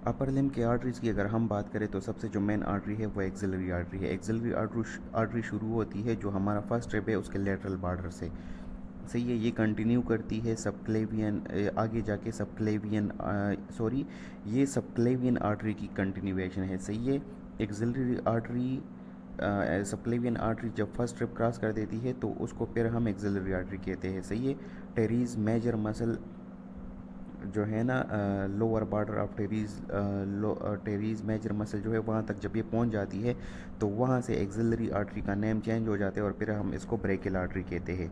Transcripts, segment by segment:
Upper limb के arteries की अगर हम बात करें तो सबसे जो मेन आर्टरी है वो एक्सिलरी आर्टरी है। एक्सिलरी आर्टरी शुरू होती है जो हमारा फर्स्ट रिब है उसके लेटरल बॉर्डर से, सही है। ये कंटिन्यू करती है सबक्लेवियन, आगे जाके सबक्लेवियन, सॉरी, ये सबक्लेवियन आर्टरी की कंटिन्यूएशन है, सही है। एक्सिलरी आर्टरी, सबक्लेवियन आर्टरी जब फर्स्ट रिब क्रॉस कर देती है तो उसको फिर हम एक्सिलरी आर्टरी कहते हैं, सही है। टेरीज मेजर मसल जो है ना, lower border of teres major muscle जो है वहाँ तक जब ये पहुँच जाती है तो वहाँ से एक्सिलरी आर्टरी का नेम चेंज हो जाता है और फिर हम इसको ब्रेकियल आर्टरी कहते हैं।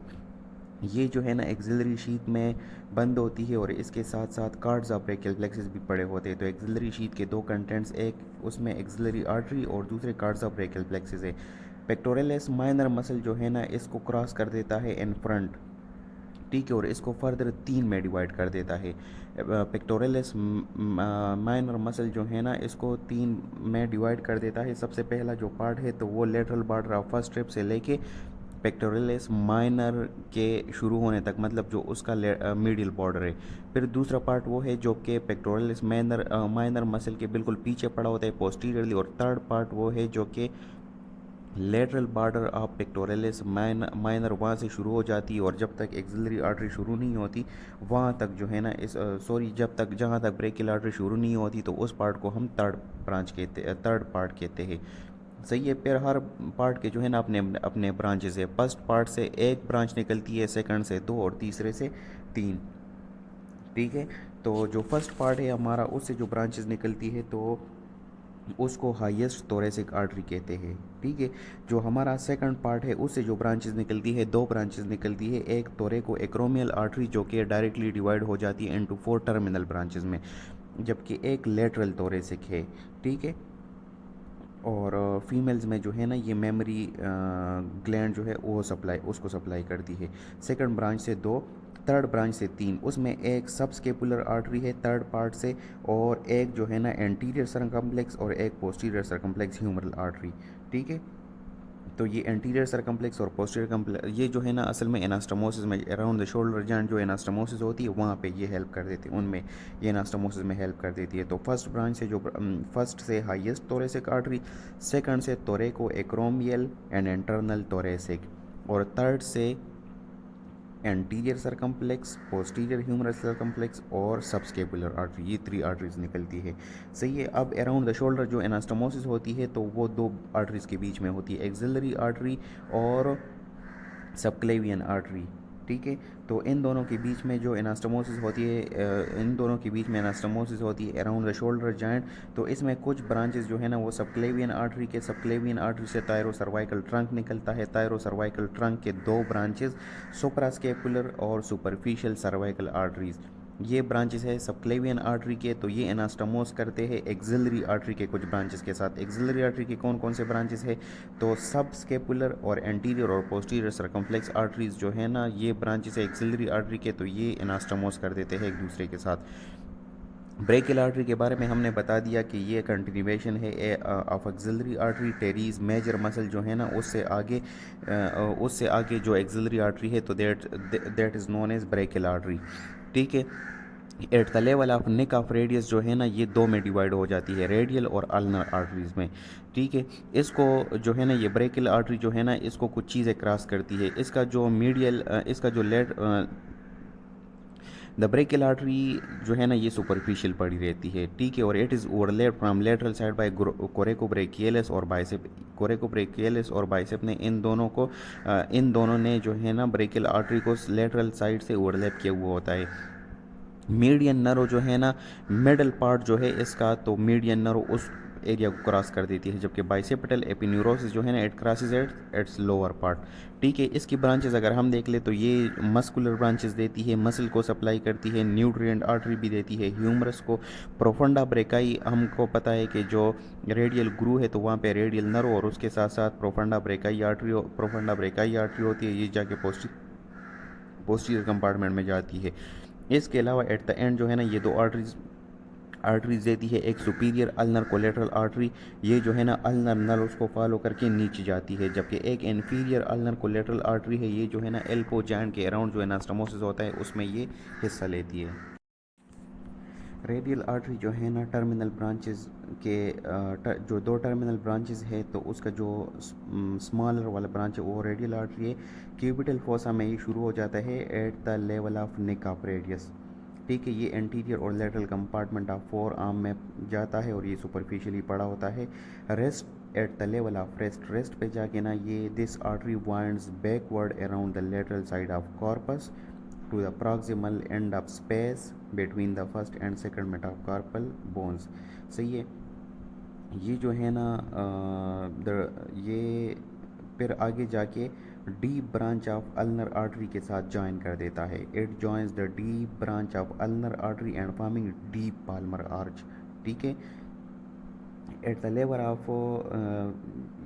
ये जो है ना एक्सिलरी शीथ में बंद होती है और इसके साथ साथ कार्ड्स ऑफ ब्रेकियल प्लेक्सस भी पड़े होते हैं। तो एक्सिलरी शीथ के दो कंटेंट्स, एक उसमें एक्सिलरी आर्टरी और दूसरे कार्ड्स ऑफ ब्रेकियल प्लेक्सस है। पेक्टोरलिस माइनर मसल जो है ना इसको क्रॉस कर देता है इन फ्रंट, ठीक है, और इसको फर्दर तीन में डिवाइड कर देता है। पेक्टोरलिस माइनर मसल जो है ना इसको तीन में डिवाइड कर देता है। सबसे पहला जो पार्ट है तो वो lateral border of first rib से लेके पेक्टोरलिस माइनर के शुरू होने तक, मतलब जो उसका मीडियल बॉर्डर है। फिर दूसरा पार्ट वो है जो कि पेक्टोरलिस माइनर मसल के बिल्कुल पीछे पड़ा होता है पोस्टीरियरली, और थर्ड पार्ट वो है जो कि lateral border of pectoralis minor वहाँ से शुरू हो जाती है और जब तक एक्सिलरी आर्टरी शुरू नहीं होती वहाँ तक जो है ना इस सॉरी जब तक जहाँ तक ब्रेकियल आर्टरी शुरू नहीं होती तो उस पार्ट को हम थर्ड पार्ट कहते हैं, सही है। फिर हर पार्ट के जो है ना अपने अपने ब्रांचेस है। फर्स्ट पार्ट से एक ब्रांच निकलती है, सेकंड से दो और तीसरे से तीन, ठीक है। तो जो फर्स्ट पार्ट है हमारा उससे जो ब्रांचेस निकलती है तो उसको हाईएस्ट थोरेसिक आर्टरी कहते हैं, ठीक है। जो हमारा सेकंड पार्ट है उससे जो ब्रांचेस निकलती है, दो ब्रांचेस निकलती है, एक थोरेको एक्रोमियल आर्टरी जो कि डायरेक्टली डिवाइड हो जाती है इनटू 4 टर्मिनल ब्रांचेस में, जबकि एक लेटरल थोरेसिक है, ठीक है। और फीमेल्स में जो है ना ये मेमोरी ग्लैंड जो है वो सप्लाई करती है। सेकंड ब्रांच से दो, थर्ड ब्रांच से तीन, उसमें एक सब स्केपुलर आर्टरी है थर्ड पार्ट से, और एक जो है ना एंटीरियर सरकमफ्लेक्स और एक पोस्टीरियर सरकमफ्लेक्स ह्यूमरल आर्टरी, ठीक है। तो ये एंटीरियर सरकमफ्लेक्स और पोस्टीरियर कम्प्लेक्स ये जो है ना असल में एनास्टमोसिस में अराउंड द शोल्डर जॉइंट जो एनास्टमोसिस होती है वहाँ पे ये हेल्प कर देती है, उनमें ये एनास्टमोसिस में हेल्प कर देती है। तो फर्स्ट ब्रांच से जो फर्स्ट से हाईएस्ट थोरेसिक आर्टरी, सेकंड से thoraco acromial and internal thoracic, और थर्ड से anterior circumflex, posterior humeral circumflex और सबस्केपुलर आर्टरी, ये थ्री आर्टरीज निकलती है, सही है। अब अराउंड द शोल्डर जो एनास्टमोसिस होती है तो वो दो आर्टरीज के बीच में होती है, एक्सिलरी आर्टरी और सबक्लेवियन आर्टरी, ठीक है। तो इन दोनों के बीच में जो एनास्टमोसिस होती है, इन दोनों के बीच में एनास्टमोसिस होती है अराउंड द शोल्डर जॉइंट। तो इसमें कुछ ब्रांचेस जो है ना वो सबक्लेवियन आर्टरी से थायरो सर्वाइकल ट्रंक निकलता है। थायरो सर्वाइकल ट्रंक के दो ब्रांचेस सुप्रास्केपुलर और सुपरफिशियल सर्वाइकल आर्टरीज, ये ब्रांचेस है सबक्लेवियन आर्टरी के। तो ये एनास्टमोस करते हैं एक्सिलरी आर्टरी के कुछ ब्रांचेस के साथ। एक्सिलरी आर्टरी के कौन कौन से ब्रांचेस है तो सब स्केपुलर और एंटीरियर और पोस्टीरियर सरकमफ्लेक्स आर्टरीज जो है ना ये ब्रांचेस है एक्सिलरी आर्टरी के, तो ये एनास्टमोस कर देते हैं एक दूसरे के साथ। ब्रेकियल आर्टरी के बारे में हमने बता दिया कि ये कंटिन्यूएशन है of axillary artery. Teres major muscle जो है ना उससे आगे जो एक्सिलरी आर्टरी है तो that is known as brachial artery, ठीक है। At the level of neck of radius जो है ना ये दो में डिवाइड हो जाती है, रेडियल और अल्नर आर्टरीज में, ठीक है। इसको जो है ना ये ब्रेकियल आर्टरी जो है ना इसको कुछ चीज़ें क्रॉस करती है। इसका जो लेट द ब्रेकियल आर्टरी जो है ना ये सुपरफिशियल पड़ी रहती है, ठीक है, और it is overlap from lateral side by coracobrachialis और बाइसेप। कोरेकोब्रेकियलिस और बाइसेप ने इन दोनों ने जो है ना ब्रेकियल आर्टरी को लेटरल साइड से ओवरलैप किया हुआ होता है। मीडियन नर्व जो है ना मिडल पार्ट जो है इसका, तो मीडियन नर्व उस एरिया को क्रॉस कर देती है, जबकि बाइसेप्टल एपिन्यूरोसिस जो है ना it crosses it's lower part, ठीक है। इसकी ब्रांचेस अगर हम देख ले तो ये मस्कुलर ब्रांचेस देती है, मसल को सप्लाई करती है, न्यूट्रिएंट आर्टरी भी देती है, ह्यूमरस को, प्रोफंडा ब्रेकाई हमको पता है कि जो रेडियल ग्रू है तो वहाँ पे रेडियल नर्व और उसके साथ साथ प्रोफंडा ब्रेकाई आर्टरी होती है, ये जाके पोस्टीरियर कंपार्टमेंट में जाती है। इसके अलावा एट द एंड जो है ना ये दो आर्टरीज देती है, एक सुपीरियर अल्नर कोलेटरल आर्टरी, ये जो है ना अल्नर नर्व उसको फॉलो करके नीचे जाती है, जबकि एक इन्फीरियर अल्नर कोलेटरल आर्टरी है, ये जो है ना एल्पो जॉइंट के अराउंड जो एनास्टमोसिस होता है उसमें ये हिस्सा लेती है। रेडियल आर्टरी जो है ना टर्मिनल ब्रांचेस के जो दो टर्मिनल ब्रांचेस है तो उसका जो स्मॉलर वाला ब्रांच है वो रेडियल आर्टरी है। क्यूबिटल फोसा में ये शुरू हो जाता है at the level of neck of radius. ठीक है, ये एंटीरियर और lateral compartment of forearm में जाता है और ये सुपरफिशियली पड़ा होता है। Rest at the level of rest, rest पे जाके ना ये this artery winds backward around the lateral side of corpus to the proximal end of space between the first and second metacarpal bones। सही है। ये जो है ना ये फिर आगे जाके deep branch of ulnar artery के साथ ज्वाइन कर देता है। It joins the deep branch of ulnar artery and forming deep palmar arch. ठीक है, एट द लेवल ऑफ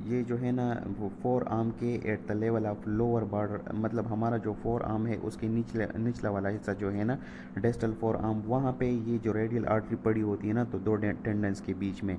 ये जो है ना वो फोर आर्म के eight the level of lower border, मतलब हमारा जो फोर आर्म है उसके निचला वाला हिस्सा जो है ना डेस्टल फोर आर्म, वहाँ पे ये जो रेडियल आर्टरी पड़ी होती है ना तो दो टेंडन्स के बीच में।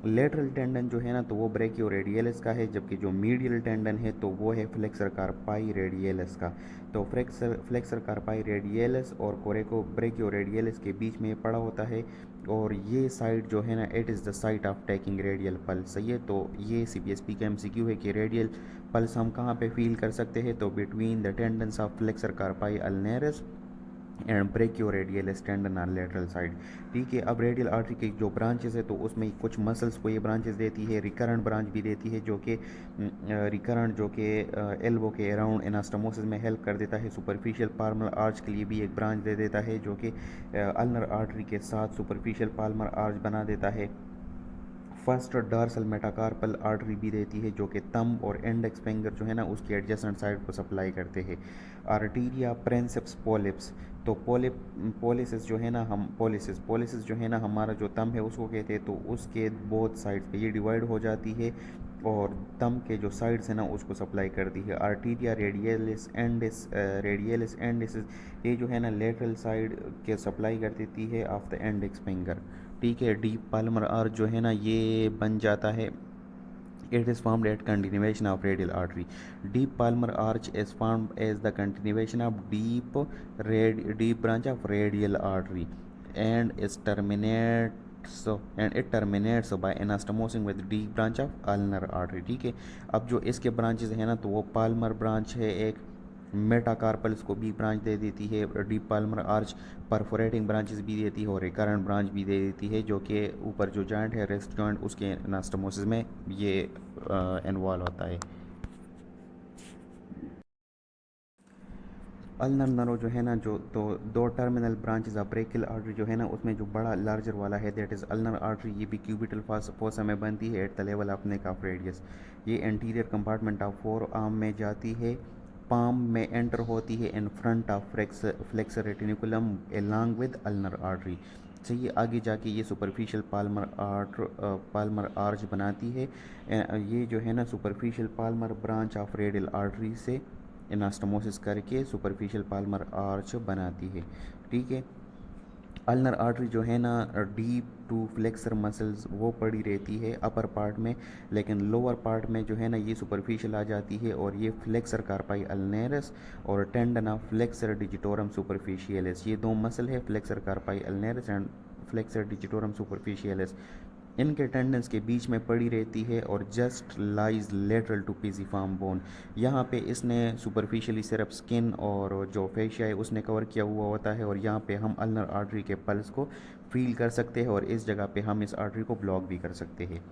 लेटरल टेंडन जो है ना तो वो ब्रेकियो रेडियलिस का है, जबकि जो मीडियल टेंडन है तो वो है फ्लेक्सर कार्पाई रेडियलिस का। तो फ्लेक्सर कार्पाई रेडियलिस और कोरेको ब्रेकियो रेडियलिस के बीच में पड़ा होता है। और ये साइड जो है ना it is the site of taking radial pulse. सही है, तो ये CPSP का MCQ है कि रेडियल पल्स हम कहाँ पे फील कर सकते हैं, तो between the tendons of flexor carpi ulnaris and brachioradialis tendon on lateral side. ठीक है, अब रेडियल आर्टरी की जो ब्रांचेस है तो उसमें कुछ मसल्स को ये ब्रांचेस देती है, रिकरेंट ब्रांच भी देती है जो कि रिकरेंट जो कि एल्बो के अराउंड एनास्टोमोसिस में हेल्प कर देता है। सुपरफिशियल पाल्मर आर्च के लिए भी एक ब्रांच दे देता है जो कि अल्नर आर्टरी के साथ सुपरफिशियल पाल्मर आर्च बना देता है। फर्स्ट डॉर्सल मेटाकार्पल आर्टरी भी देती है जो कि थंब और इंडेक्स फिंगर जो है ना उसकी एडजेसेंट साइड को सप्लाई करते हैं। आर्टीरिया प्रिंसिप्स पोलिप्स, तो पोलिसिस जो है ना हम पोलिसिस जो है ना हमारा जो थंब है उसको कहते हैं, तो उसके बोथ साइड्स पे ये डिवाइड हो जाती है और थंब के जो साइड्स है ना उसको सप्लाई करती है। आर्टीरिया रेडियलिस एंडिस ये जो है ना लेटरल साइड के सप्लाई कर देती है ऑफ द इंडेक्स फिंगर। ठीक है, डीप पाल्मर आर्च जो है ना ये बन जाता है। It is formed at continuation of radial artery. Deep palmar arch is formed as the continuation of deep branch of radial artery, and it terminates by anastomosing with deep branch of ulnar artery। ठीक है, अब जो इसके branches हैं ना तो वो Palmer branch है एक, मेटाकार्पल्स को भी ब्रांच दे देती है, deep palmar arch perforating branches भी देती है और रिकरेंट ब्रांच भी दे देती है जो कि ऊपर जो जॉइंट है रेस्ट जॉइंट उसके एनास्टोमोसिस में ये इन्वॉल्व होता है। अल्नर नर्व जो है ना जो तो दो terminal branches of brachial artery जो है ना उसमें जो बड़ा लार्जर वाला है दैट इज़ अल्नर आर्टरी। ये भी क्यूबिटल फोसा में बनती है at the level of neck of radius. ये anterior compartment of forearm में जाती है, पाम में एंटर होती है in front of flexor retinaculum along with ulnar artery. से ये आगे जाके ये सुपरफिशियल पाल्मर आर्च बनाती है। ये जो है ना superficial Palmer branch of radial artery से एनास्टोमोसिस करके सुपरफिशियल पाल्मर आर्च बनाती है। ठीक है, अल्नर आर्टरी जो है ना डीप टू फ्लेक्सर मसल्स वो पड़ी रहती है अपर पार्ट में, लेकिन लोअर पार्ट में जो है ना ये सुपरफिशियल आ जाती है और ये फ्लेक्सर कार्पाई अल्नेरस और tendon of flexor digitorum superficialis, ये दो मसल है flexor carpi ulnaris and flexor digitorum superficialis, इनके टेंडेंस के बीच में पड़ी रहती है और just lies lateral to pisiform bone. यहाँ पे इसने सुपरफिशियली सिर्फ स्किन और जो फेशिया है उसने कवर किया हुआ होता है और यहाँ पे हम अल्नर आर्टरी के पल्स को फील कर सकते हैं और इस जगह पे हम इस आर्टरी को ब्लॉक भी कर सकते हैं।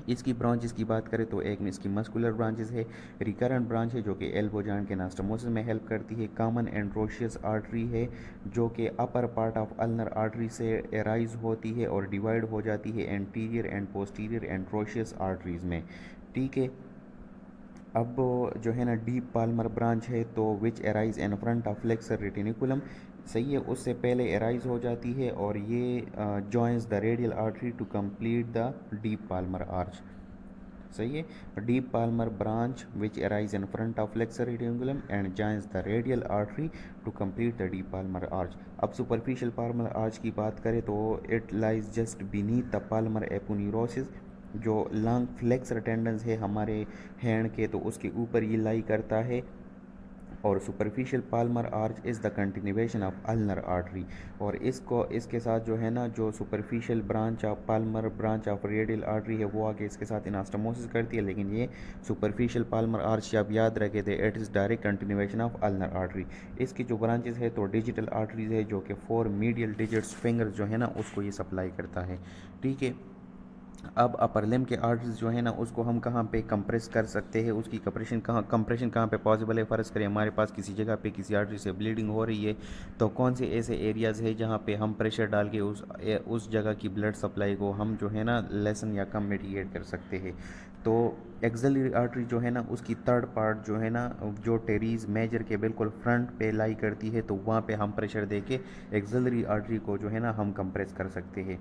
इसकी ब्रांचेस की बात करें तो एक में इसकी मस्कुलर ब्रांचेस है, रिकरेंट ब्रांच है जो कि एल्बो जॉइंट के एनास्टोमोसिस में हेल्प करती है, कॉमन एंड्रोशियस आर्टरी है जो कि upper part of ulnar artery से एराइज होती है और डिवाइड हो जाती है एंटीरियर एंड पोस्टीरियर एंड्रोशियस आर्टरीज में। ठीक है, अब जो है ना डीप पाल्मर ब्रांच है तो which arise in front of flexor retinaculum. सही है, उससे पहले एराइज हो जाती है और ये joins the radial artery to complete the deep palmar arch. सही है, deep palmar branch which arise in front of flexor retinaculum and joins the radial artery to complete the deep palmar arch. अब superficial palmar arch की बात करें तो it lies just beneath the palmar aponeurosis. जो long flexor tendons है हमारे hand के तो उसके ऊपर ये लाई करता है और superficial palmar arch is the continuation of ulnar artery. और इसके साथ जो है ना, जो superficial branch of Palmer branch of radial artery है वो आके इसके साथ इनास्टोमोसिस करती है, लेकिन ये सुपरफिशियल पाल्मर आर्च आप याद रखे थे, it is direct continuation of ulnar artery. इसकी जो ब्रांचेस है तो डिजिटल आर्टरीज है, जो कि 4 मीडियल डिजिट्स फिंगर्स जो है ना उसको ये सप्लाई करता है। ठीक है, अब अपर लिम्ब के आर्टरीज जो है ना उसको हम कहाँ पे कंप्रेस कर सकते हैं, उसकी कंप्रेशन कहाँ पे पॉसिबल है। फ़र्ज़ करें हमारे पास किसी जगह पे किसी आर्टरी से ब्लीडिंग हो रही है, तो कौन से ऐसे एरियाज़ है जहाँ पे हम प्रेशर डाल के उस जगह की ब्लड सप्लाई को हम जो है ना लेसन या कम मिटिगेट कर सकते हैं। तो एक्सिलरी आर्टरी जो है ना उसकी थर्ड पार्ट जो है ना, जो टेरीज मेजर के बिल्कुल फ्रंट पे लाई करती है, तो वहाँ पे हम प्रेशर दे के एक्सिलरी आर्टरी को जो है ना हम कंप्रेस कर सकते हैं।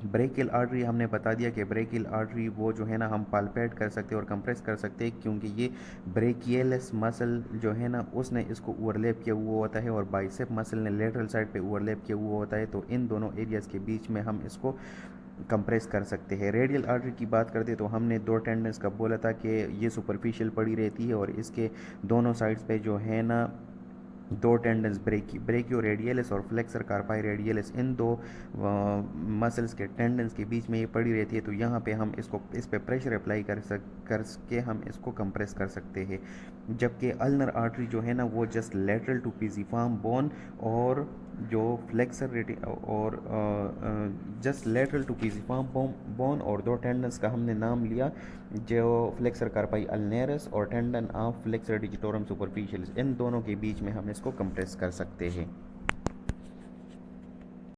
ब्रेकियल आर्टरी हमने बता दिया कि ब्रेकियल आर्टरी वो जो है ना हम पाल्पेट कर सकते हैं और कंप्रेस कर सकते हैं, क्योंकि ये ब्रेकियलिस मसल जो है ना उसने इसको ओवरलैप किया हुआ होता है और बाइसेप मसल ने लेटरल साइड पे ओवरलैप किया हुआ होता है, तो इन दोनों एरियाज़ के बीच में हम इसको कंप्रेस कर सकते हैं। रेडियल आर्टरी की बात करते तो हमने 2 टेंडेंस का बोला था कि ये सुपरफिशियल पड़ी रहती है और इसके दोनों साइड्स पे जो है ना 2 टेंडेंस ब्रेकियो रेडियलिस और फ्लेक्सर कार्पाई रेडियलिस, इन 2 मसल्स के टेंडेंस के बीच में ये पड़ी रहती है, तो यहाँ पे हम इस पे प्रेशर अप्लाई करके हम इसको कंप्रेस कर सकते हैं। जबकि अल्नर आर्टरी जो है ना वो जस्ट लेटरल टू पीजिफॉर्म बोन और जो फ्लेक्सर और जस्ट लेटरल टू पीजिफॉर्म बोन और 2 टेंडेंस का हमने नाम लिया, जो फ्लेक्सर कार्पाई अल्नेरस और tendon of flexor digitorum superficialis, इन दोनों के बीच में हम इसको कंप्रेस कर सकते हैं।